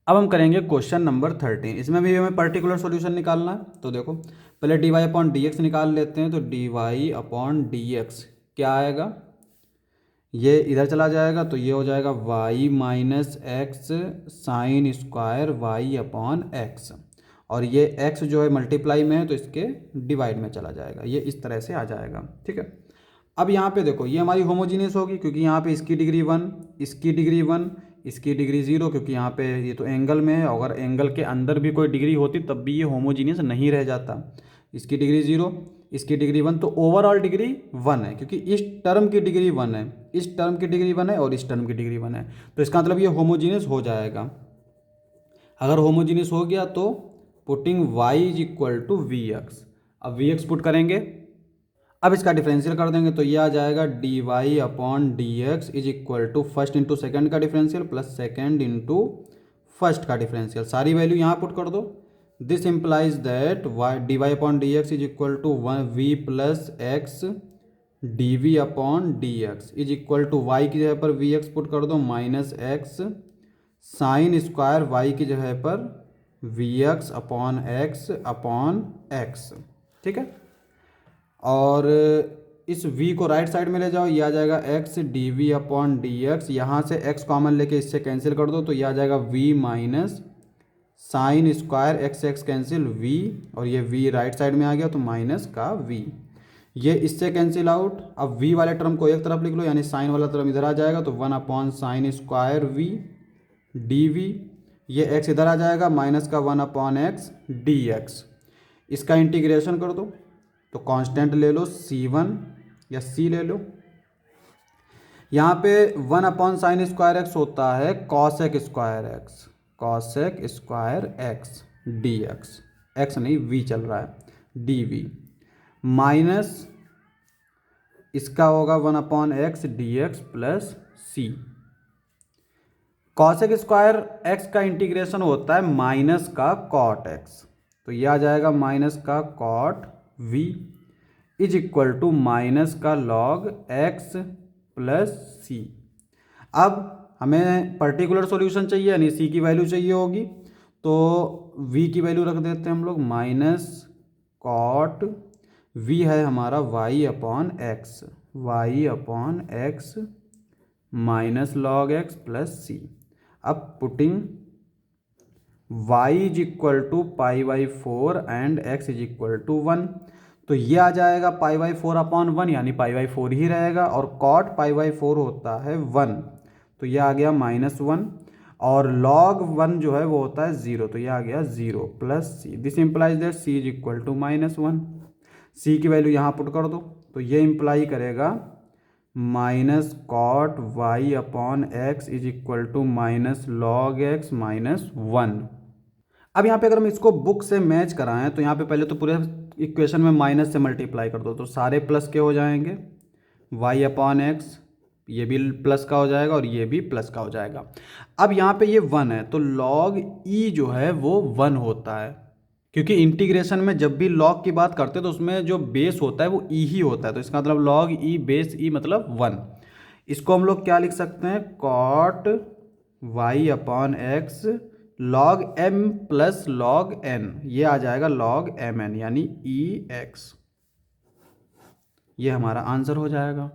अब हम करेंगे क्वेश्चन नंबर 13। इसमें भी हमें पर्टिकुलर सॉल्यूशन निकालना है। तो देखो पहले d Y upon D x निकाल लेते हैं। तो d Y upon D x क्या आएगा, ये इधर चला जाएगा तो ये हो जाएगा y minus x sine square y upon x, और ये एक्स जो है मल्टीप्लाई में है तो इसके डिवाइड में चला जाएगा, ये इस तरह से आ जाएगा। ठीक है, अब यहाँ पे देखो ये हमारी होमोजीनियस होगी क्योंकि यहाँ पे इसकी डिग्री 1, इसकी डिग्री 1, इसकी डिग्री 0, क्योंकि यहाँ पे ये तो एंगल में है। अगर एंगल के अंदर भी कोई डिग्री होती तब भी ये होमोजीनियस नहीं रह जाता। इसकी डिग्री 0, इसकी डिग्री 1, तो ओवरऑल डिग्री 1 है क्योंकि इस टर्म की डिग्री 1 है, इस टर्म की डिग्री 1 है और इस टर्म की डिग्री 1 है। तो इसका मतलब ये होमोजीनियस हो जाएगा। अगर होमोजीनियस हो गया तो putting y is equal to v x. अब वी एक्स पुट करेंगे, अब इसका डिफरेंशियल कर देंगे तो ये आ जाएगा D Y upon D X is equal to first into second का differential plus second into first का डिफरेंशियल। सारी वैल्यू यहाँ पुट कर दो। This implies that Y D Y upon D X is equal to V plus X D we upon D X is equal to Y की जगह पर V x put कर दो minus x sine square Y की जगह पर V x upon x. ठीक है, और इस v को राइट साइड में ले जाओ, ये आ जाएगा x d we upon D x. यहाँ से x कॉमन लेके इससे कैंसिल कर दो तो ये आ जाएगा v minus sine square x x cancel v, और ये v राइट साइड में आ गया तो माइनस का v, ये इससे कैंसिल आउट। अब v वाले टर्म को एक तरफ लिख लो, यानी साइन वाला टर्म इधर आ जाएगा तो 1 upon sine square v d v, ये x इधर आ जाएगा माइनस का 1 अपॉन एक्स डी एक्स। इसका इंटीग्रेशन कर दो तो कांस्टेंट ले लो c1 या c ले लो। यहाँ पे 1 अपॉन साइन स्क्वायर एक्स होता है cosec square x, cosec square x D x, x नहीं v चल रहा है डी वी, माइनस इसका होगा 1 upon x D X plus C. Cosec square X का इंटीग्रेशन होता है माइनस का कॉट एक्स, तो यह आ जाएगा माइनस का cot v is equal to minus का लॉग x प्लस सी। अब हमें पर्टिकुलर सॉल्यूशन चाहिए यानी c की वैल्यू चाहिए होगी, तो v की वैल्यू रख देते हैं हम लोग माइनस कॉट v है हमारा y upon X minus log x plus सी। अब putting y is equal to pi by 4 and x is equal to 1, तो ये आ जाएगा पाई बाई 4 अपॉन 1, यानी पाई बाई 4 ही रहेगा, और कॉट पाई बाई 4 होता है 1, तो ये आ गया माइनस 1, और लॉग 1 जो है वो होता है 0, तो ये आ गया 0 plus C. This implies that C is equal to minus 1। C की वैल्यू यहाँ पुट कर दो तो ये इम्प्लाई करेगा minus cot y upon x is equal to minus log x minus 1। अब यहाँ पे अगर हम इसको बुक से मैच कराएं तो यहाँ पे पहले तो पूरे इक्वेशन में माइनस से मल्टीप्लाई कर दो तो सारे प्लस के हो जाएंगे, y अपॉन एक्स ये भी प्लस का हो जाएगा और ये भी प्लस का हो जाएगा। अब यहाँ पे ये 1 है तो log e जो है वो 1 होता है, क्योंकि इंटीग्रेशन में जब भी log की बात करते हैं तो उसमें जो बेस होता है वो e ही होता है, तो इसका मतलब log e बेस e मतलब 1। इसको हम लोग क्या लिख सकते हैं, cot y upon x log m plus log n, ये आ जाएगा लॉग mn यानी e x, ये हमारा आंसर हो जाएगा।